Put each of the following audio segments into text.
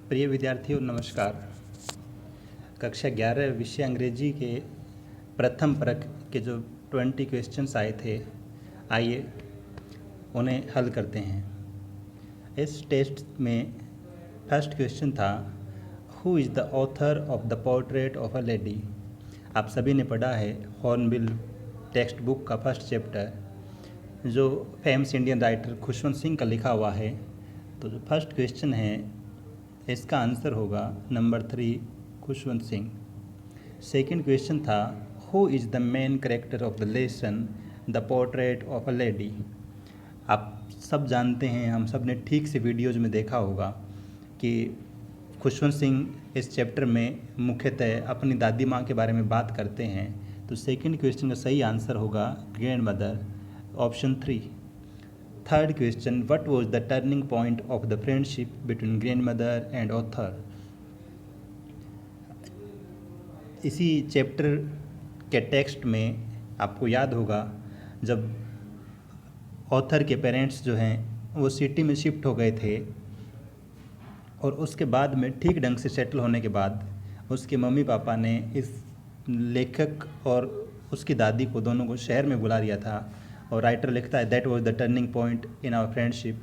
प्रिय विद्यार्थियों नमस्कार। कक्षा 11 विषय अंग्रेजी के प्रथम परख के जो 20 क्वेश्चंस आए थे, आइए उन्हें हल करते हैं। इस टेस्ट में फर्स्ट क्वेश्चन था, who is the author of the portrait of a lady. आप सभी ने पढ़ा है हॉर्नबिल टेक्स्ट बुक का फर्स्ट चैप्टर, जो famous Indian writer Khushwant Singh का लिखा हुआ है। तो जो फर्स्ट क्वेश्चन है इसका आंसर होगा number 3 Khushwant Singh. Second question था, who is the main character of the lesson the portrait of a lady. आप सब जानते हैं, हम सब ने ठीक से वीडियोज में देखा होगा कि खुशवंत सिंह इस चैप्टर में मुख्यतः अपनी दादी माँ के बारे में बात करते हैं। तो सेकंड क्वेश्चन का सही आंसर होगा grand mother, option 3। Third question, what was the turning point of the friendship between grand mother and author. इसी चैप्टर के टेक्स्ट में आपको याद होगा, जब ऑथर के पेरेंट्स जो हैं वो सिटी में शिफ्ट हो गए थे और उसके बाद में ठीक ढंग से सेटल होने के बाद उसके मम्मी पापा ने इस लेखक और उसकी दादी को दोनों को शहर में बुला लिया था। और राइटर लिखता है that was the turning point in our friendship.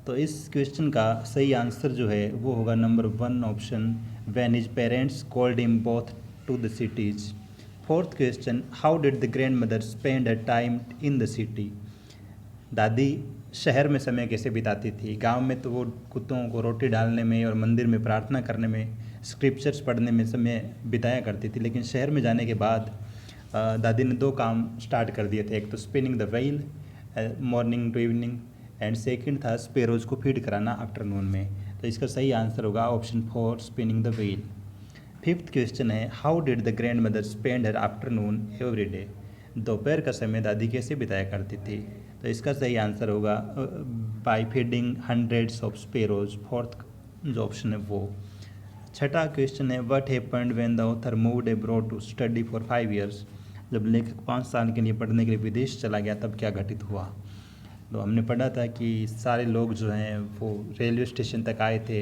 तो इस क्वेश्चन का सही आंसर जो है वो होगा number 1 option, when his parents called him both to the cities. Fourth question, how did the grandmother spend her time in the city. दादी शहर में समय कैसे बिताती थी। गांव में तो वो कुत्तों को रोटी डालने में और मंदिर में प्रार्थना करने में, स्क्रिप्चर्स पढ़ने में समय बिताया करती थी। लेकिन शहर में जाने के बाद दादी ने 2 काम स्टार्ट कर दिए थे। एक तो spinning the wheel morning to evening, and second था स्पेरोज को फीड कराना आफ्टरनून में। तो इसका सही आंसर होगा option 4 spinning the wheel. Fifth question है, how did the grandmother spend her afternoon every day. दोपहर का समय दादी कैसे बिताया करती थी। तो इसका सही आंसर होगा by feeding hundreds of sparrows, fourth जो ऑप्शन है वो। छठा क्वेश्चन है, what happened when the author moved abroad to study for 5 years. जब लेखक 5 साल के लिए पढ़ने के लिए विदेश चला गया तब क्या घटित हुआ। तो हमने पढ़ा था कि सारे लोग जो हैं वो रेलवे स्टेशन तक आए थे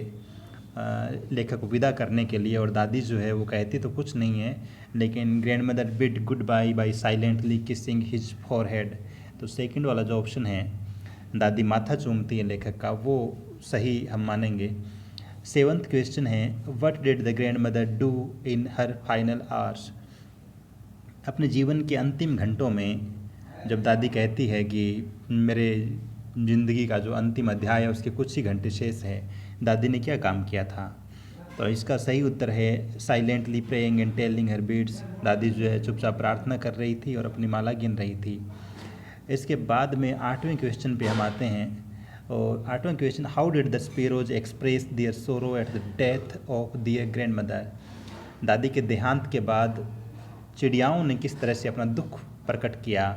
लेखक को विदा करने के लिए, और दादी जो है वो कहती तो कुछ नहीं है, लेकिन grandmother bid goodbye by silently kissing his forehead. तो सेकंड वाला जो ऑप्शन है, दादी माथा चूमती है लेखक का, वो सही हम मानेंगे। सेवंथ क्वेश्चन है, what did the grand mother do in her final hours. अपने जीवन के अंतिम घंटों में जब दादी कहती है कि मेरे ज़िंदगी का जो अंतिम अध्याय है उसके कुछ ही घंटे शेष है, दादी ने क्या काम किया था। तो इसका सही उत्तर है silently praying and telling her beads. दादी जो है चुपचाप प्रार्थना कर रही थी और अपनी माला गिन रही थी। इसके बाद में 8वें क्वेश्चन पे हम आते हैं, और 8वां question, how did the sparrows express their sorrow at the death of their grandmother. दादी के देहांत के बाद चिड़ियाओं ने किस तरह से अपना दुख प्रकट किया।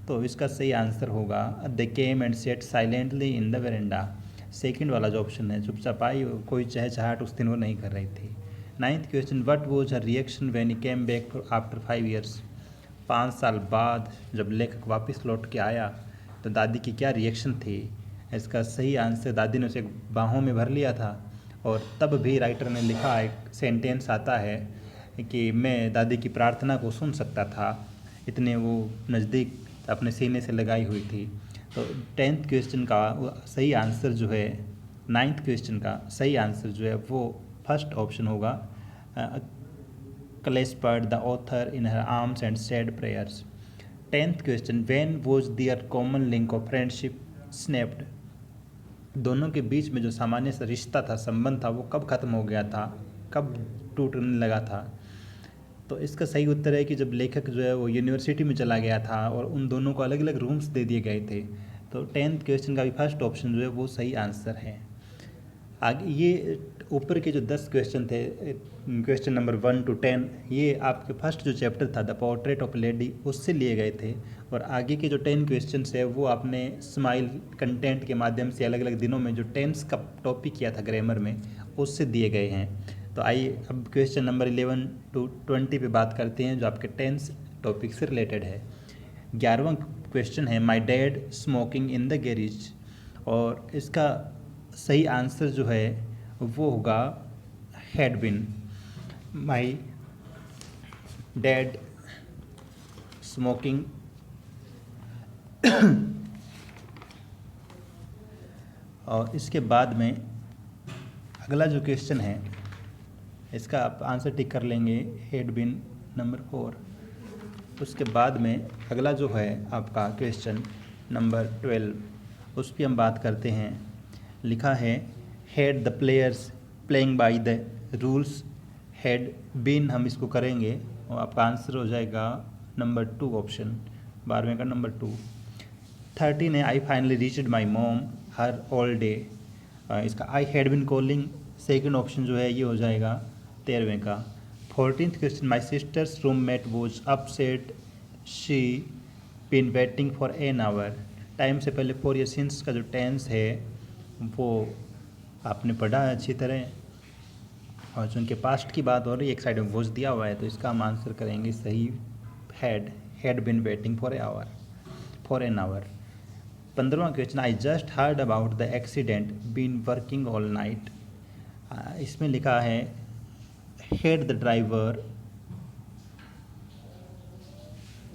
तो इसका सही आंसर होगा they came and sat silently in the verandah. Second वाला जो ऑप्शन है, चुपचाप आई, कोई चहचहाट उस दिन वो नहीं कर रही थी। 9th question, what was her reaction when he came back after 5 years. 5 साल बाद जब लेखक वापस लौट के आया तो दादी की क्या रिएक्शन थी। इसका सही आंसर, दादी ने उसे बाहों में भर लिया था, और तब भी राइटर ने लिखा, एक सेंटेंस आता है कि मैं दादी की प्रार्थना को सुन सकता था, इतने वो नज़दीक अपने सीने से लगाई हुई थी। तो 10th क्वेश्चन का सही आंसर जो है, 9th क्वेश्चन का सही आंसर जो है वो फर्स्ट ऑप्शन होगा, clasped the author in her arms and said prayers. 10th question, when was their common link of friendship snapped। दोनों के बीच में जो सामान्य सा रिश्ता था, संबंध था, वो कब ख़त्म हो गया था, कब टूटने लगा था। तो इसका सही उत्तर है कि जब लेखक जो है वो यूनिवर्सिटी में चला गया था और उन दोनों को अलग अलग रूम्स दे दिए गए थे। तो 10th क्वेश्चन का भी फर्स्ट ऑप्शन जो है वो सही आंसर है। आगे ये ऊपर के जो 10 क्वेश्चन थे, क्वेश्चन नंबर 1 to 10, ये आपके फर्स्ट जो चैप्टर था द पोर्ट्रेट ऑफ लेडी उससे लिए गए थे, और आगे के जो 10 क्वेश्चन है वो आपने स्माइल कंटेंट के माध्यम से अलग अलग दिनों में जो टेंस का टॉपिक किया था ग्रामर में, उससे दिए गए हैं। तो आइए अब क्वेश्चन नंबर 11 to 20 पे बात करते हैं, जो आपके टेंस टॉपिक से रिलेटेड है। 11वां क्वेश्चन है, my dad smoking in the garage, और इसका सही आंसर जो है वो होगा had been my dad smoking और इसके बाद में अगला जो क्वेश्चन है इसका आप आंसर टिक कर लेंगे, हैड बीन नंबर 4। उसके बाद में अगला जो है आपका क्वेश्चन नंबर 12, उस पर हम बात करते हैं। लिखा है had the players playing by the rules had been, हम इसको करेंगे और आपका आंसर हो जाएगा नंबर 2 ऑप्शन, 12वें का नंबर 2। 13 है I finally reached my mom her all day, इसका I had been calling second option जो है ये हो जाएगा 13वें का। 14th question my sister's roommate was upset she been waiting for an hour, time से पहले फॉर या सिंस का जो टेंस है वो आपने पढ़ा है अच्छी तरह, और चूँकि पास्ट की बात हो रही है एक साइड में वॉज दिया हुआ है तो इसका हम आंसर करेंगे सही had been waiting for an hour. 15वां question I just heard about the accident been working all night, इसमें लिखा है had the driver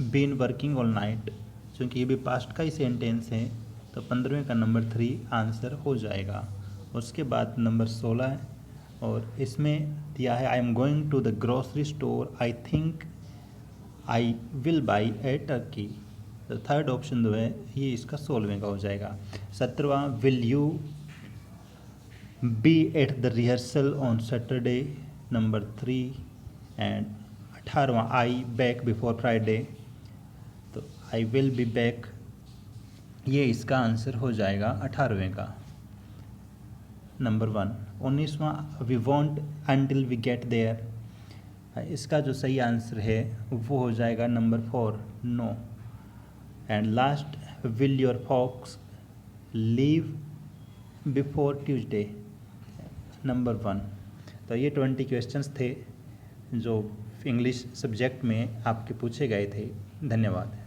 been working all night, क्योंकि ये भी पास्ट का ही सेंटेंस है तो 15वें का नंबर 3 आंसर हो जाएगा। उसके बाद नंबर 16 है और इसमें दिया है I am going to the grocery store I think I will buy a turkey, तो थर्ड ऑप्शन जो है ये इसका 16वें का हो जाएगा। 17वां will you be at the rehearsal on Saturday, number 3 and 18वां आई बैक बिफोर फ्राइडे, तो आई विल बी बैक, ये इसका आंसर हो जाएगा 18वें का नंबर 1। 19वां we won't until we get there, इसका जो सही आंसर है वो हो जाएगा number 4 no. And last will your folks leave before Tuesday, number 1। तो ये 20 क्वेश्चंस थे जो इंग्लिश सब्जेक्ट में आपके पूछे गए थे। धन्यवाद।